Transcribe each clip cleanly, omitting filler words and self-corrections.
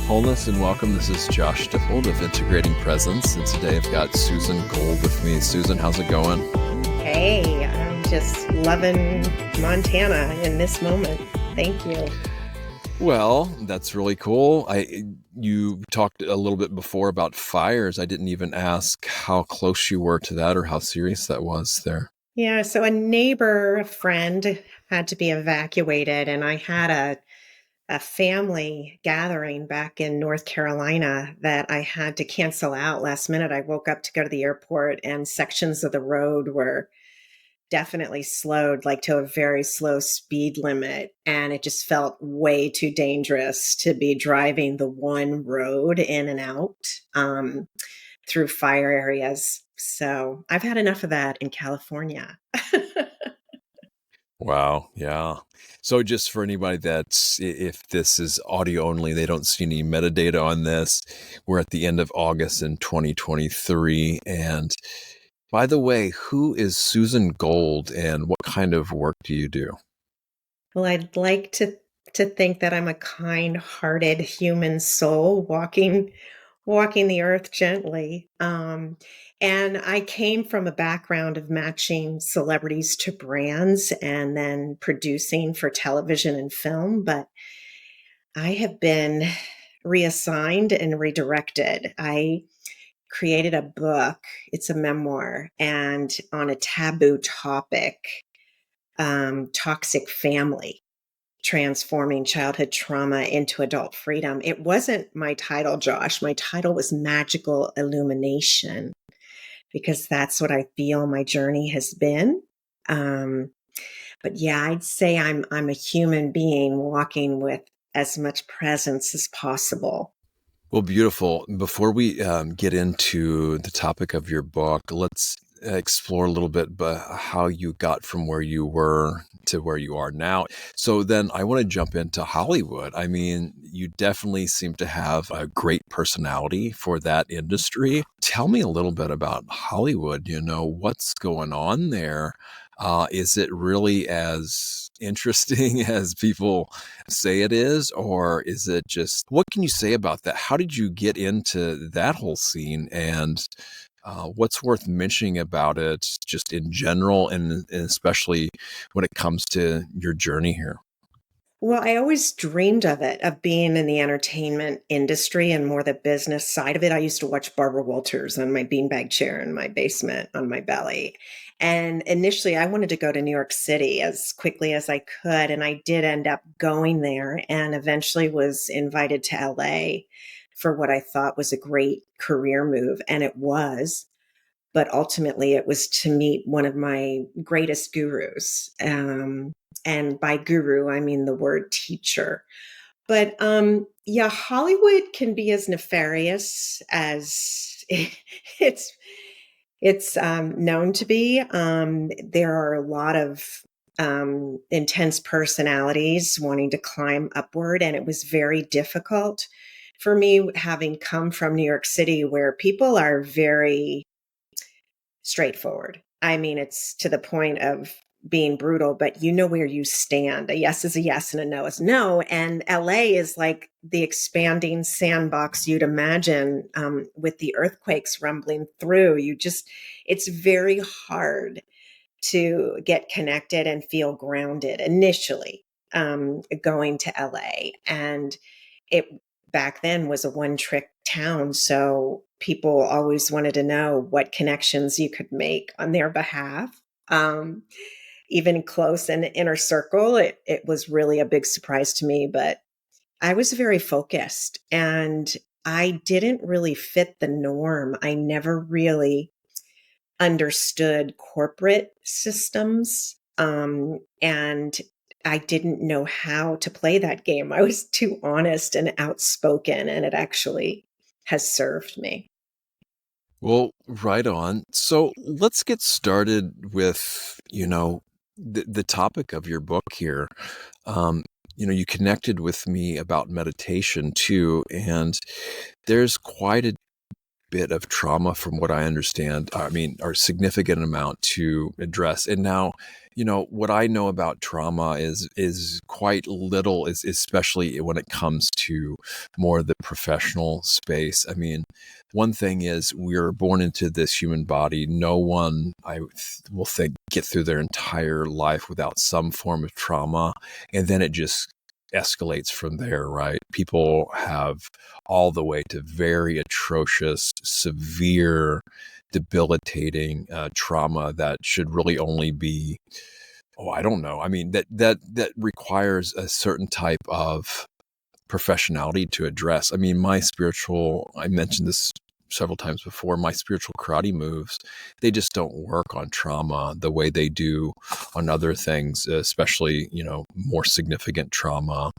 Wholeness and welcome. This is Josh Dippold of Integrating Presence, and today I've got Susan Gold with me. Susan, how's it going? Hey, I'm just loving Montana in this moment. Thank you. Well, that's really cool. You talked a little bit before about fires. I didn't even ask how close you were to that or how serious that was there. Yeah, so a friend had to be evacuated, and I had a family gathering back in North Carolina that I had to cancel out last minute. I woke up to go to the airport, and sections of the road were definitely slowed, like to a very slow speed limit. And it just felt way too dangerous to be driving the one road in and out through fire areas. So I've had enough of that in California. Wow. Yeah. So just for anybody if this is audio only, they don't see any metadata on this. We're at the end of August in 2023. And by the way, who is Susan Gold and what kind of work do you do? Well, I'd like to think that I'm a kind-hearted human soul walking the earth gently. And I came from a background of matching celebrities to brands and then producing for television and film, but I have been reassigned and redirected. I created a book. It's a memoir and on a taboo topic, toxic family, transforming childhood trauma into adult freedom. It wasn't my title, Josh. My title was Magical Illumination, because that's what I feel my journey has been. But yeah, I'd say I'm a human being walking with as much presence as possible. Well, beautiful. Before we get into the topic of your book, let's explore a little bit how you got from where you were to where you are now. So then I want to jump into Hollywood. I mean, you definitely seem to have a great personality for that industry. Tell me a little bit about Hollywood. What's going on there? Is it really as interesting as people say it is, or is it just, what can you say about that? How did you get into that whole scene, and what's worth mentioning about it just in general, and especially when it comes to your journey here? Well, I always dreamed of it, of being in the entertainment industry and more the business side of it. I used to watch Barbara Walters on my beanbag chair in my basement on my belly. And initially, I wanted to go to New York City as quickly as I could. And I did end up going there and eventually was invited to LA for what I thought was a great career move. And it was. But ultimately, it was to meet one of my greatest gurus. And by guru, I mean the word teacher. But yeah, Hollywood can be as nefarious as it's known to be. There are a lot of intense personalities wanting to climb upward, and it was very difficult for me, having come from New York City, where people are very straightforward. I mean, it's to the point of being brutal, but you know where you stand. A yes is a yes and a no is no. And LA is like the expanding sandbox you'd imagine, with the earthquakes rumbling through. It's very hard to get connected and feel grounded initially, going to LA. And it back then was a one-trick town. So people always wanted to know what connections you could make on their behalf. Even close and inner circle, it was really a big surprise to me, but I was very focused and I didn't really fit the norm. I never really understood corporate systems. And I didn't know how to play that game. I was too honest and outspoken, and it actually has served me. Well, right on. So let's get started with, the topic of your book here. You connected with me about meditation too, and there's quite a bit of trauma from what I understand. I mean, or significant amount to address. And now, what I know about trauma is quite little, is especially when it comes to more the professional space. I mean, one thing is we're born into this human body. No one, will think, get through their entire life without some form of trauma, and then it just escalates from there, right? People have all the way to very atrocious, severe, debilitating trauma that should really only be, I don't know. I mean, that requires a certain type of professionality to address. I mean, I mentioned this several times before, my spiritual karate moves, they just don't work on trauma the way they do on other things, especially, more significant trauma.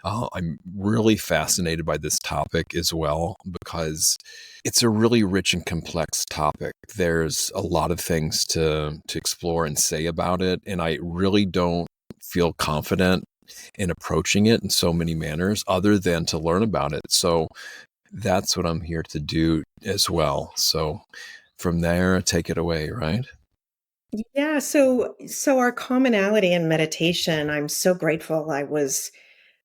I'm really fascinated by this topic as well, because it's a really rich and complex topic. There's a lot of things to explore and say about it, and I really don't feel confident in approaching it in so many manners other than to learn about it. So that's what I'm here to do as well. So from there, take it away, right? Yeah, so our commonality in meditation, I'm so grateful. I was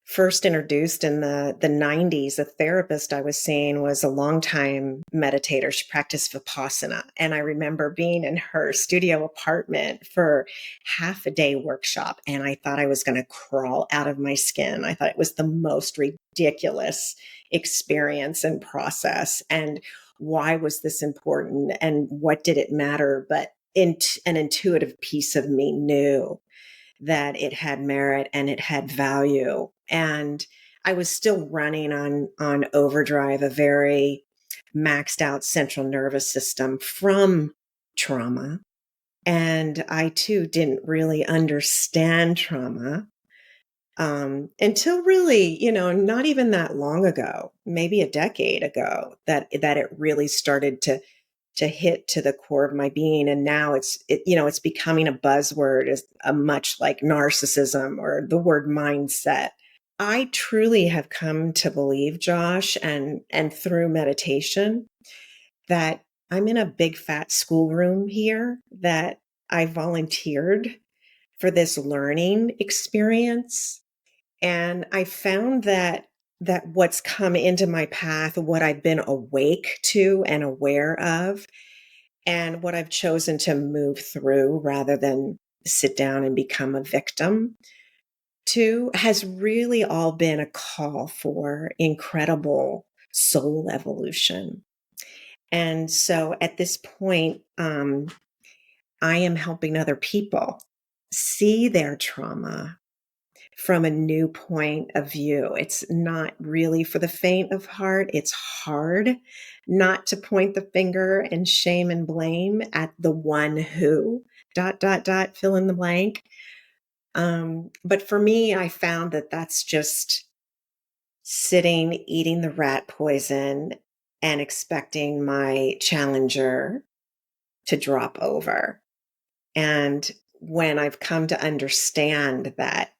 first introduced in the 90s. A therapist I was seeing was a longtime meditator. She practiced Vipassana. And I remember being in her studio apartment for half a day workshop. And I thought I was going to crawl out of my skin. I thought it was the most ridiculous experience and process. And why was this important? And what did it matter? But an intuitive piece of me knew that it had merit and it had value. And I was still running on overdrive, a very maxed out central nervous system from trauma. And I too didn't really understand trauma until really, not even that long ago, maybe a decade ago, that it really started to hit to the core of my being. And now it's becoming a buzzword, as a much like narcissism or the word mindset. I truly have come to believe, Josh, and through meditation, that I'm in a big fat schoolroom here, that I volunteered for this learning experience. And I found that what's come into my path, what I've been awake to and aware of, and what I've chosen to move through rather than sit down and become a victim to, has really all been a call for incredible soul evolution. And so at this point, I am helping other people see their trauma from a new point of view. It's not really for the faint of heart. It's hard not to point the finger and shame and blame at the one who, dot, dot, dot, fill in the blank. But for me, I found that that's just sitting, eating the rat poison and expecting my challenger to drop over. And when I've come to understand that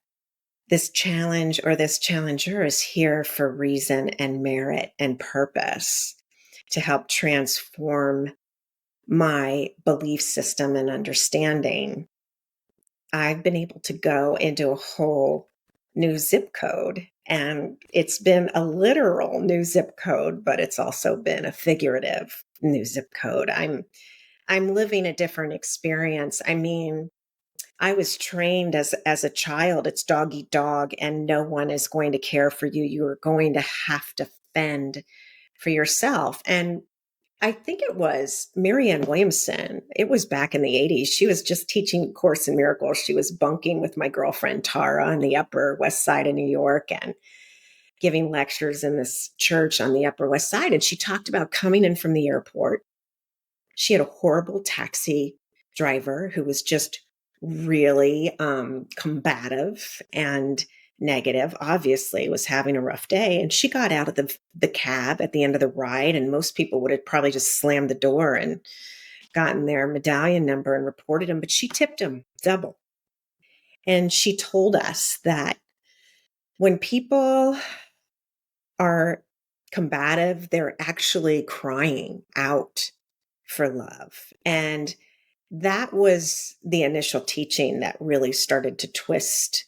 this challenge or this challenger is here for reason and merit and purpose to help transform my belief system and understanding, I've been able to go into a whole new zip code. And it's been a literal new zip code, but it's also been a figurative new zip code. I'm living a different experience. I mean, I was trained as a child, it's dog eat dog, and no one is going to care for you. You are going to have to fend for yourself. And I think it was Marianne Williamson. It was back in the 80s. She was just teaching Course in Miracles. She was bunking with my girlfriend Tara on the Upper West Side of New York and giving lectures in this church on the Upper West Side. And she talked about coming in from the airport. She had a horrible taxi driver who was just really combative and negative, obviously was having a rough day. And she got out of the cab at the end of the ride, and most people would have probably just slammed the door and gotten their medallion number and reported him, but she tipped him double. And she told us that when people are combative. They're actually crying out for love. And that was the initial teaching that really started to twist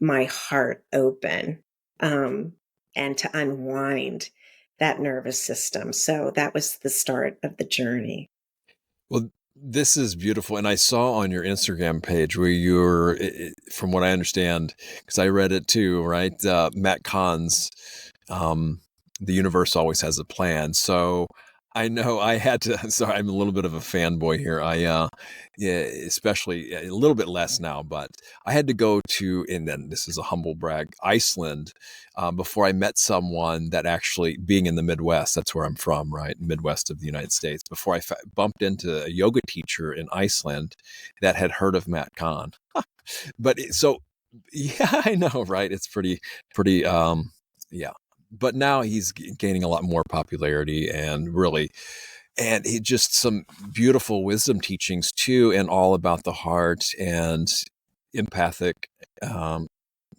my heart open, and to unwind that nervous system. So that was the start of the journey. Well, this is beautiful. And I saw on your Instagram page where you're, from what I understand, because I read it too, right? Matt Kahn's The Universe Always Has a Plan. So I know I had to, sorry, I'm a little bit of a fanboy here. Yeah, especially a little bit less now, but I had to go to, and then this is a humble brag, Iceland, before I met someone that actually, being in the Midwest, that's where I'm from, right? Midwest of the United States, before I bumped into a yoga teacher in Iceland that had heard of Matt Kahn. So, yeah, I know, right? It's pretty, yeah. But now he's gaining a lot more popularity and really, and he just some beautiful wisdom teachings too, and all about the heart and empathic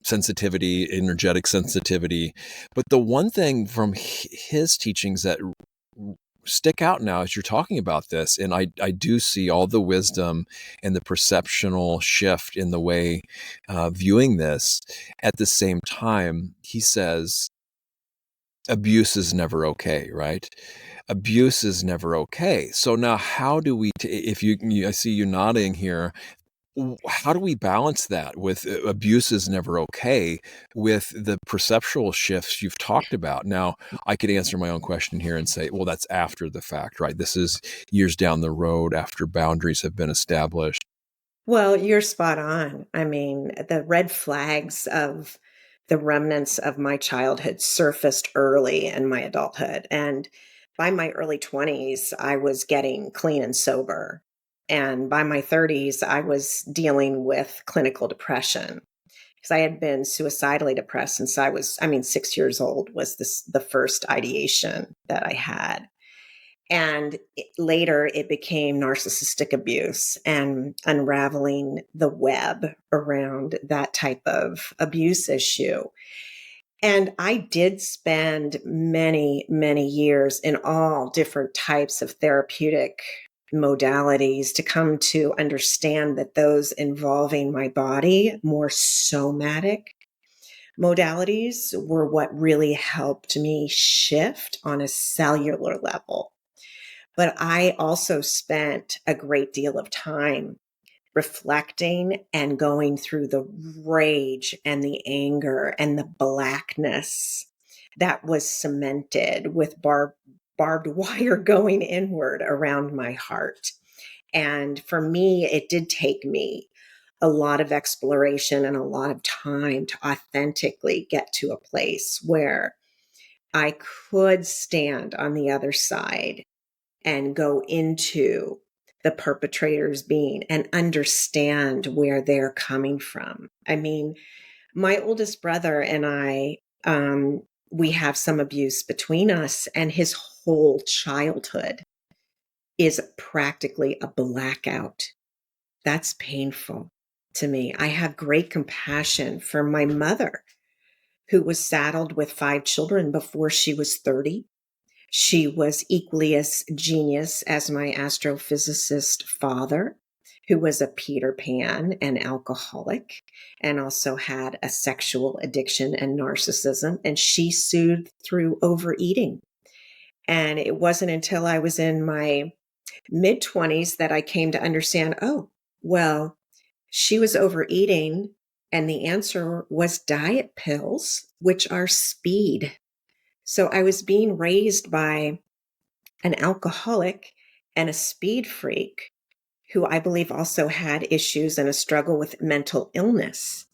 sensitivity, energetic sensitivity. But the one thing from his teachings that stick out now as you're talking about this, and I do see all the wisdom and the perceptual shift in the way viewing this. At the same time, he says abuse is never okay, right? Abuse is never okay. So now, how do we? If I see you nodding here, how do we balance that with abuse is never okay with the perceptual shifts you've talked about? Now, I could answer my own question here and say, well, that's after the fact, right? This is years down the road after boundaries have been established. Well, you're spot on. I mean, the red flags of the remnants of my childhood surfaced early in my adulthood. And by my early 20s, I was getting clean and sober. And by my 30s, I was dealing with clinical depression because I had been suicidally depressed since I mean, 6 years old was the first ideation that I had. And later it became narcissistic abuse and unraveling the web around that type of abuse issue. And I did spend many, many years in all different types of therapeutic modalities to come to understand that those involving my body, more somatic modalities, were what really helped me shift on a cellular level. But I also spent a great deal of time reflecting and going through the rage and the anger and the blackness that was cemented with barbed wire going inward around my heart. And for me, it did take me a lot of exploration and a lot of time to authentically get to a place where I could stand on the other side and go into the perpetrator's being and understand where they're coming from. I mean, my oldest brother and I, we have some abuse between us, and his whole childhood is practically a blackout. That's painful to me. I have great compassion for my mother, who was saddled with 5 children before she was 30. She was equally as genius as my astrophysicist father, who was a Peter Pan and alcoholic, and also had a sexual addiction and narcissism. And she soothed through overeating. And it wasn't until I was in my mid 20s that I came to understand, oh, well, she was overeating. And the answer was diet pills, which are speed. So I was being raised by an alcoholic and a speed freak who I believe also had issues and a struggle with mental illness.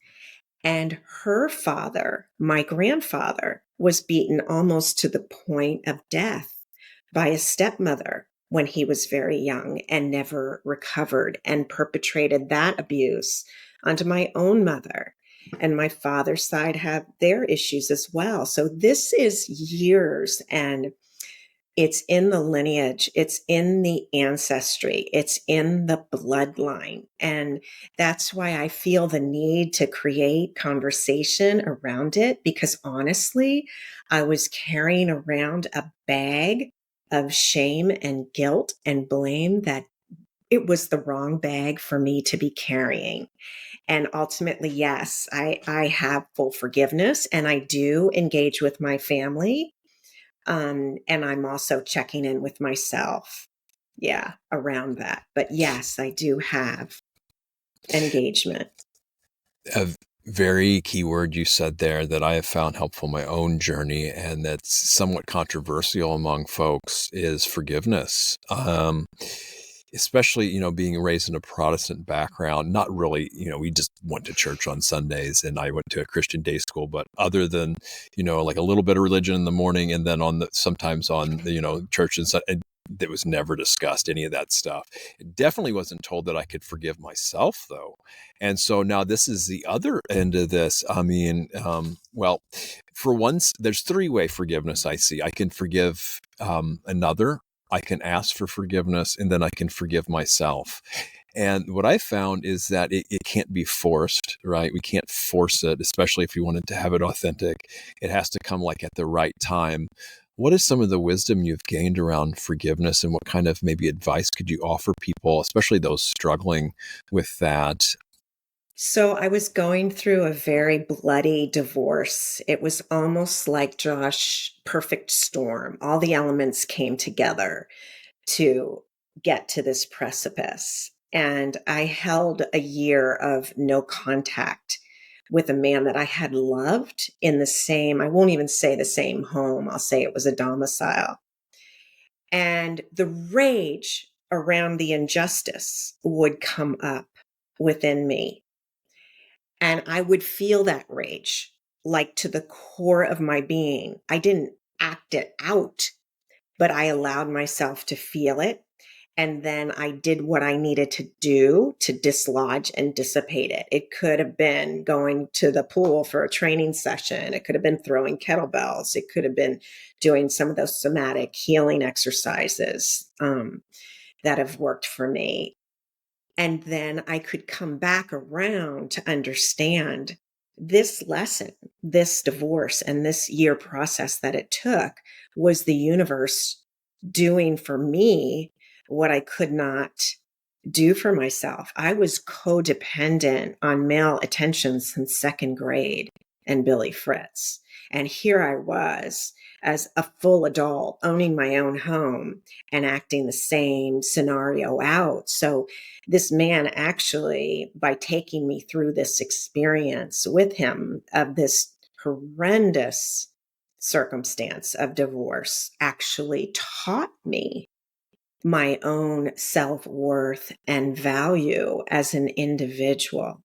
And her father, my grandfather, was beaten almost to the point of death by a stepmother when he was very young and never recovered, and perpetrated that abuse onto my own mother. And my father's side had their issues as well. So this is years, and it's in the lineage, it's in the ancestry, it's in the bloodline. And that's why I feel the need to create conversation around it, because honestly, I was carrying around a bag of shame and guilt and blame that it was the wrong bag for me to be carrying. And ultimately, yes, I have full forgiveness and I do engage with my family. And I'm also checking in with myself. Yeah, around that. But yes, I do have engagement. A very key word you said there that I have found helpful in my own journey, and that's somewhat controversial among folks, is forgiveness. Especially, being raised in a Protestant background, not really, we just went to church on Sundays and I went to a Christian day school, but other than, like a little bit of religion in the morning and then sometimes on the, church and it was never discussed, any of that stuff. It definitely wasn't told that I could forgive myself, though. And so now this is the other end of this. I mean, well, for once, there's three-way forgiveness I see. I can forgive another, I can ask for forgiveness, and then I can forgive myself. And what I found is that it can't be forced, right? We can't force it, especially if you wanted to have it authentic. It has to come like at the right time. What is some of the wisdom you've gained around forgiveness, and what kind of maybe advice could you offer people, especially those struggling with that? So I was going through a very bloody divorce. It was almost like Josh, perfect storm. All the elements came together to get to this precipice. And I held a year of no contact with a man that I had loved in the same, I won't even say the same home, I'll say it was a domicile. And the rage around the injustice would come up within me. And I would feel that rage, like to the core of my being. I didn't act it out, but I allowed myself to feel it. And then I did what I needed to do to dislodge and dissipate it. It could have been going to the pool for a training session. It could have been throwing kettlebells. It could have been doing some of those somatic healing exercises that have worked for me. And then I could come back around to understand this lesson, this divorce, and this year process that it took was the universe doing for me what I could not do for myself. I was codependent on male attention since second grade and Billy Fritz. And here I was as a full adult owning my own home and acting the same scenario out. So this man actually, by taking me through this experience with him of this horrendous circumstance of divorce, actually taught me my own self-worth and value as an individual.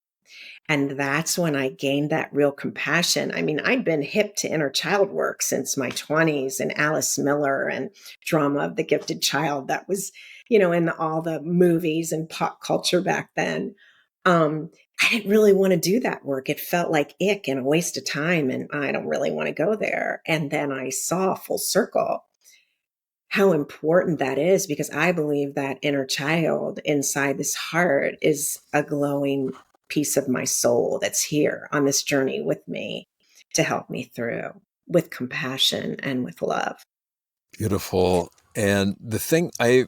And that's when I gained that real compassion. I mean, I'd been hip to inner child work since my 20s and Alice Miller and drama of the gifted child that was, in all the movies and pop culture back then. I didn't really want to do that work. It felt like ick and a waste of time. And I don't really want to go there. And then I saw full circle how important that is, because I believe that inner child inside this heart is a glowing piece of my soul that's here on this journey with me to help me through with compassion and with love. Beautiful. And the thing I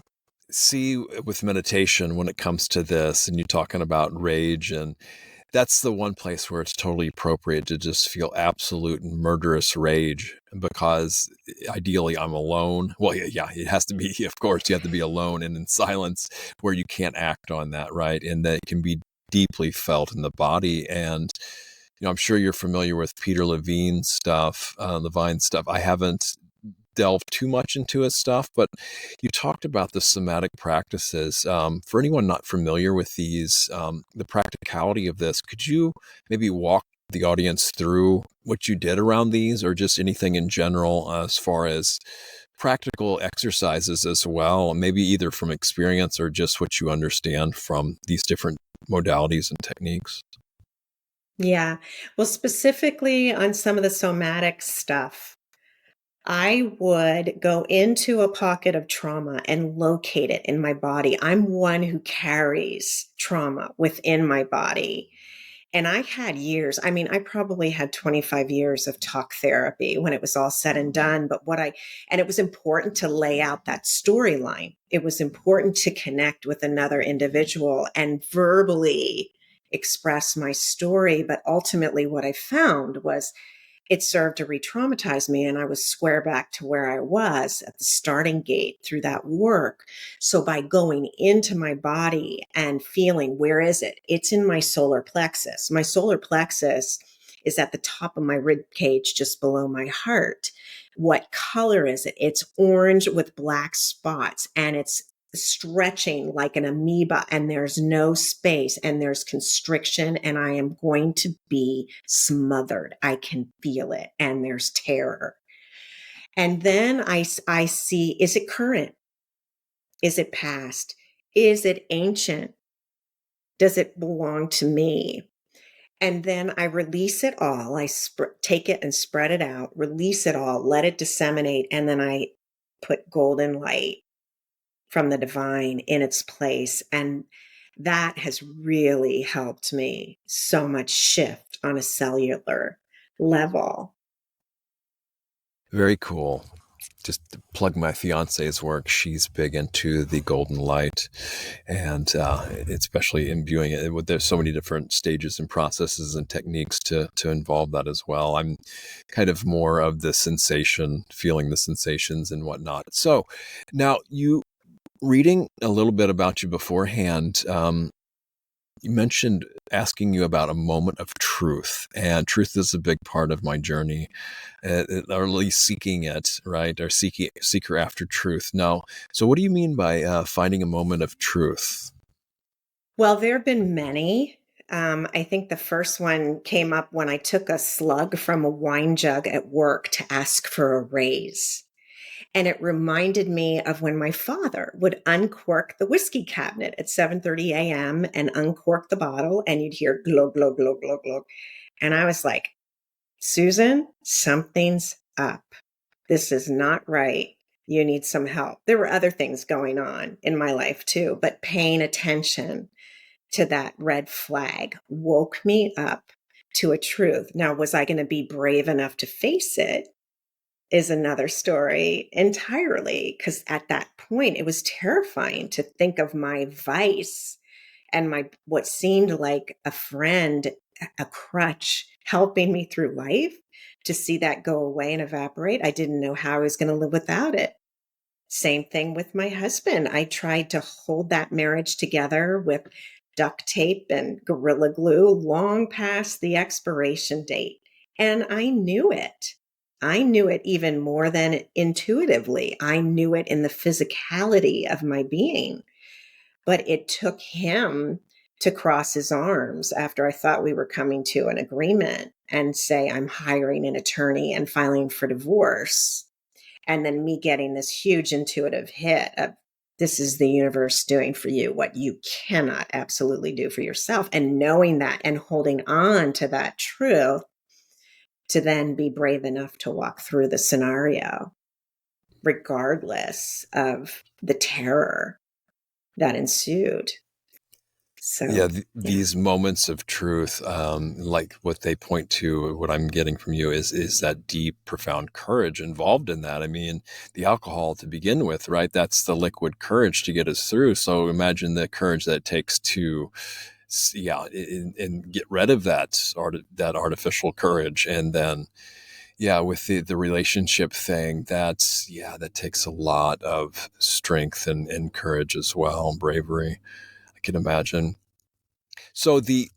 see with meditation when it comes to this, and you're talking about rage, and that's the one place where it's totally appropriate to just feel absolute and murderous rage, because ideally I'm alone. Well, yeah, it has to be, of course, you have to be alone and in silence where you can't act on that, right? And that can be deeply felt in the body. And I'm sure you're familiar with Peter Levine's stuff, Levine stuff. I haven't delve too much into his stuff, but you talked about the somatic practices. For anyone not familiar with these, the practicality of this, could you maybe walk the audience through what you did around these, or just anything in general as far as practical exercises as well, maybe either from experience or just what you understand from these different modalities and techniques? Yeah. Well, specifically on some of the somatic stuff, I would go into a pocket of trauma and locate it in my body. I'm one who carries trauma within my body. And I had years, I mean, I probably had 25 years of talk therapy when it was all said and done. But and it was important to lay out that storyline. It was important to connect with another individual and verbally express my story. But ultimately, what I found was it served to re-traumatize me, and I was square back to where I was at the starting gate through that work. So by going into my body and feeling, where is it? It's in my solar plexus. My solar plexus is at the top of my rib cage, just below my heart. What color is it? It's orange with black spots, and it's stretching like an amoeba, and there's no space, and there's constriction, and I am going to be smothered. I can feel it, and there's terror. And then I see, is it current? Is it past? Is it ancient? Does it belong to me? And then I release it all. I take it and spread it out, release it all, let it disseminate, and then I put golden light from the divine in its place. And that has really helped me so much shift on a cellular level. Very cool. Just to plug my fiance's work. She's big into the golden light, and especially imbuing it with. There's so many different stages and processes and techniques to involve that as well. I'm kind of more of the sensation, feeling the sensations and whatnot. So now, you reading a little bit about you beforehand. You mentioned asking you about a moment of truth, and truth is a big part of my journey, or at least seeking it, right? Or seeker after truth. Now, so what do you mean by finding a moment of truth? Well, there have been many. I think the first one came up when I took a slug from a wine jug at work to ask for a raise. And it reminded me of when my father would uncork the whiskey cabinet at 7:30 a.m. and uncork the bottle, and you'd hear glug, glug, glug, glug, glug. And I was like, Susan, something's up. This is not right. You need some help. There were other things going on in my life too, but paying attention to that red flag woke me up to a truth. Now, was I going to be brave enough to face it? Is another story entirely, because at that point it was terrifying to think of my vice and my what seemed like a friend, a crutch helping me through life, to see that go away and evaporate. I didn't know how I was going to live without it. Same thing with my husband. I tried to hold that marriage together with duct tape and gorilla glue long past the expiration date, and I knew it. I knew it even more than intuitively. I knew it in the physicality of my being. But it took him to cross his arms after I thought we were coming to an agreement and say, I'm hiring an attorney and filing for divorce. And then me getting this huge intuitive hit of, this is the universe doing for you what you cannot absolutely do for yourself. And knowing that and holding on to that truth to then be brave enough to walk through the scenario, regardless of the terror that ensued. Yeah, So, yeah. these moments of truth, like what they point to, what I'm getting from you is that deep, profound courage involved in that. I mean, the alcohol to begin with, right? That's the liquid courage to get us through. So imagine the courage that it takes to, yeah, and get rid of that artificial courage, and then, yeah, with the relationship thing, that takes a lot of strength and courage as well, bravery. I can imagine. So the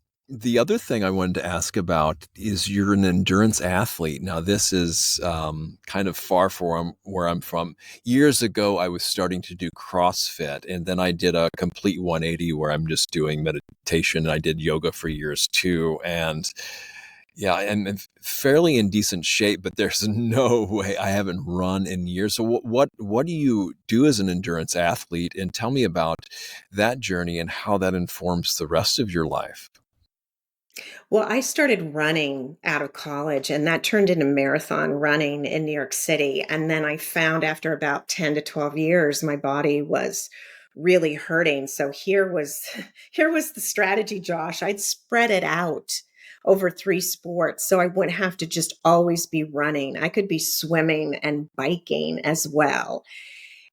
other thing I wanted to ask about is, you're an endurance athlete. Now, this is kind of far from where I'm from. Years ago, I was starting to do CrossFit, and then I did a complete 180 where I'm just doing meditation. And I did yoga for years too, and yeah, I'm fairly in decent shape, but there's no way. I haven't run in years. So what do you do as an endurance athlete? And tell me about that journey and how that informs the rest of your life. Well, I started running out of college, and that turned into marathon running in New York City. And then I found after about 10 to 12 years, my body was really hurting. So here was here was the strategy, Josh. I'd spread it out over 3 sports so I wouldn't have to just always be running. I could be swimming and biking as well.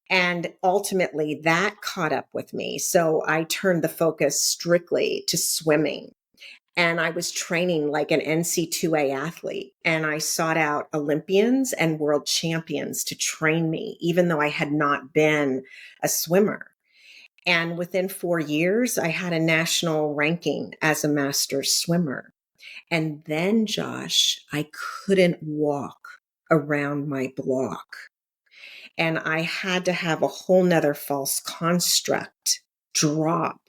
And ultimately that caught up with me. So I turned the focus strictly to swimming. And I was training like an NC2A athlete. And I sought out Olympians and world champions to train me, even though I had not been a swimmer. And within 4 years, I had a national ranking as a master swimmer. And then, Josh, I couldn't walk around my block. And I had to have a whole nother false construct drop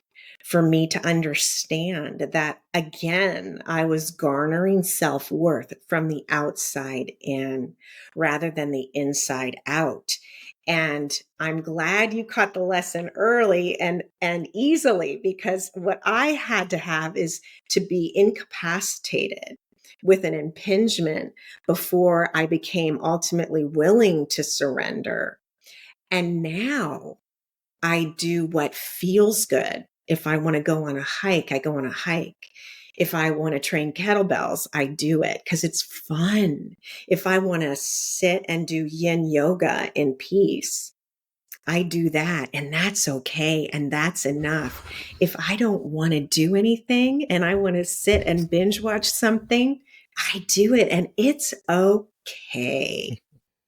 for me to understand that, again, I was garnering self-worth from the outside in rather than the inside out. And I'm glad you caught the lesson early and easily, because what I had to have is to be incapacitated with an impingement before I became ultimately willing to surrender. And now I do what feels good. If I want to go on a hike, I go on a hike. If I want to train kettlebells, I do it because it's fun. If I want to sit and do yin yoga in peace, I do that, and that's okay. And that's enough. If I don't want to do anything and I want to sit and binge watch something, I do it, and it's okay.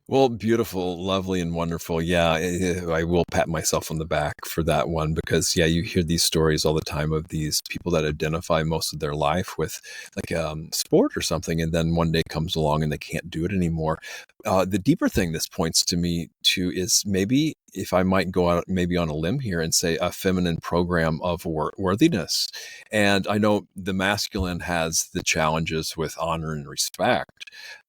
Well, beautiful, lovely, and wonderful. Yeah, I will pat myself on the back for that one because, yeah, you hear these stories all the time of these people that identify most of their life with like sport or something, and then one day comes along and they can't do it anymore. The deeper thing this points to me to is maybe if I might go out maybe on a limb here and say a feminine program of worthiness. And I know the masculine has the challenges with honor and respect,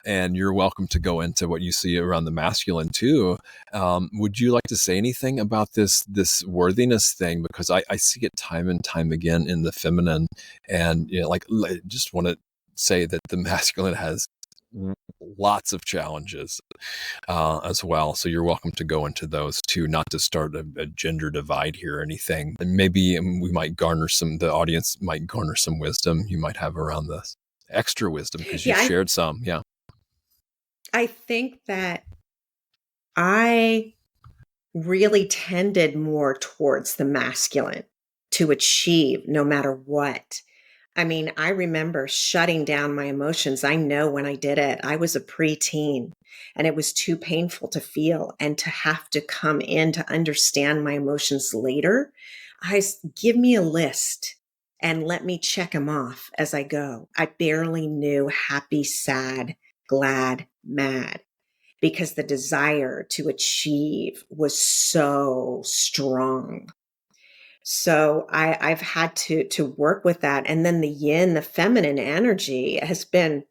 and you're welcome to go into what you see around the masculine too. Would you like to say anything about this worthiness thing? Because I see it time and time again in the feminine, and like just want to say that the masculine has lots of challenges as well. So you're welcome to go into those too, not to start a gender divide here or anything. And maybe we might garner the audience might garner some wisdom you might have around this extra wisdom because you Yeah, shared some. Yeah. I think that I really tended more towards the masculine to achieve no matter what. I mean, I remember shutting down my emotions. I know when I did it, I was a preteen and it was too painful to feel and to have to come in to understand my emotions later. Give me a list and let me check them off as I go. I barely knew happy, sad, glad, mad, because the desire to achieve was so strong. So I've had to work with that. And then the yin, the feminine energy has been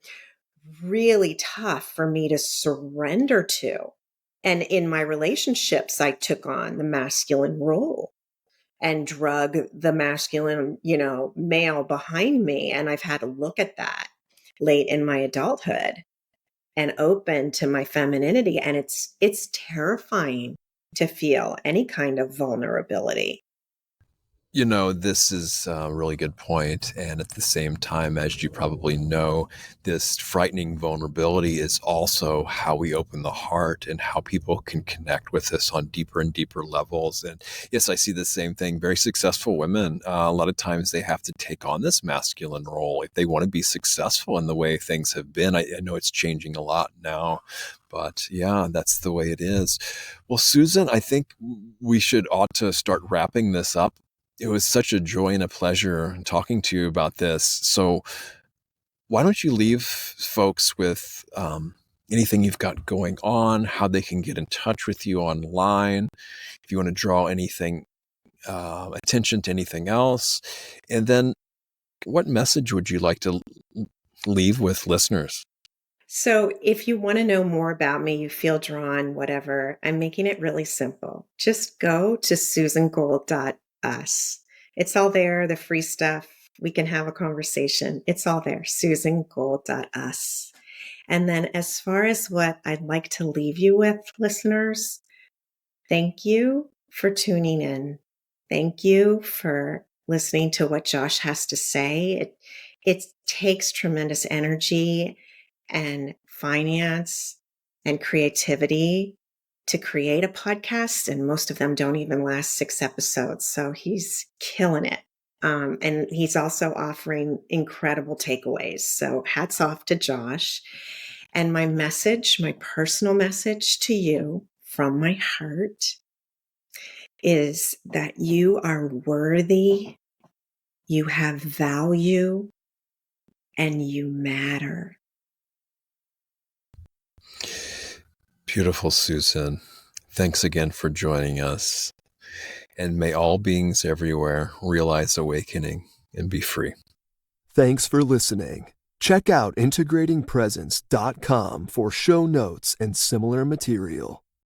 really tough for me to surrender to. And in my relationships, I took on the masculine role and drug the masculine, male behind me. And I've had to look at that late in my adulthood and open to my femininity. And it's terrifying to feel any kind of vulnerability. This is a really good point. And at the same time, as you probably know, this frightening vulnerability is also how we open the heart and how people can connect with us on deeper and deeper levels. And yes, I see the same thing. Very successful women, a lot of times they have to take on this masculine role if they want to be successful in the way things have been. I know it's changing a lot now. But yeah, that's the way it is. Well, Susan, I think we ought to start wrapping this up. It was such a joy and a pleasure talking to you about this. So why don't you leave folks with anything you've got going on, how they can get in touch with you online, if you want to draw anything, attention to anything else. And then what message would you like to leave with listeners? So if you want to know more about me, you feel drawn, whatever, I'm making it really simple. Just go to susangold.us. It's all there, the free stuff. We can have a conversation. It's all there, susangold.us. And then as far as what I'd like to leave you with, listeners, thank you for tuning in. thank you for listening to what Josh has to say. It takes tremendous energy and finance and creativity to create a podcast, and most of them don't even last 6 episodes. So he's killing it. And he's also offering incredible takeaways. So hats off to Josh. And my message, my personal message to you from my heart, is that you are worthy, you have value, and you matter. Beautiful, Susan. Thanks again for joining us. And may all beings everywhere realize awakening and be free. Thanks for listening. Check out integratingpresence.com for show notes and similar material.